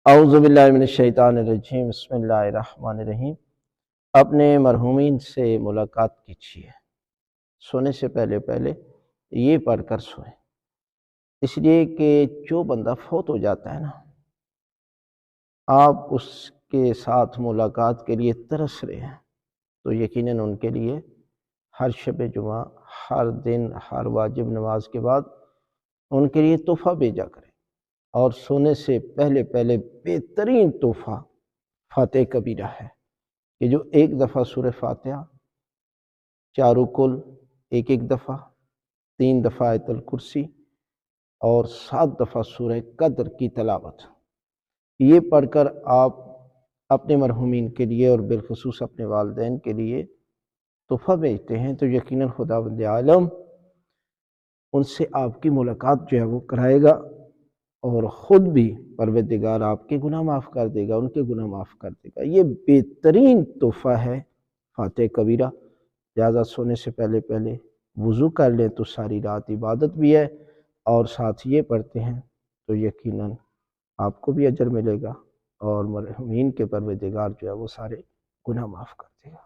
اعوذ باللہ من الشیطان الرجیم، بسم اللہ الرحمن الرحیم۔ اپنے مرحومین سے ملاقات کیجیے، سونے سے پہلے یہ پڑھ کر سوئیں، اس لیے کہ جو بندہ فوت ہو جاتا ہے نا، آپ اس کے ساتھ ملاقات کے لیے ترس رہے ہیں، تو یقیناً ان کے لیے ہر شب جمعہ، ہر دن، ہر واجب نماز کے بعد ان کے لیے تحفہ بھیجا کریں۔ اور سونے سے پہلے بہترین تحفہ فاتح کبیرہ ہے کہ جو ایک دفعہ سورہ فاتحہ، چاروں کل ایک دفعہ، 3 دفعہ آیت الکرسی اور 7 دفعہ سورہ قدر کی تلاوت، یہ پڑھ کر آپ اپنے مرحومین کے لیے اور بالخصوص اپنے والدین کے لیے تحفہ بھیجتے ہیں، تو یقیناً خداوند عالم ان سے آپ کی ملاقات جو ہے وہ کرائے گا، اور خود بھی پروردگار آپ کے گناہ معاف کر دے گا، ان کے گناہ معاف کر دے گا۔ یہ بہترین تحفہ ہے فاتح کبیرہ، لہٰذا سونے سے پہلے وضو کر لیں تو ساری رات عبادت بھی ہے، اور ساتھ یہ پڑھتے ہیں تو یقیناً آپ کو بھی اجر ملے گا، اور مرحومین کے پروردگار جو ہے وہ سارے گناہ معاف کر دے گا۔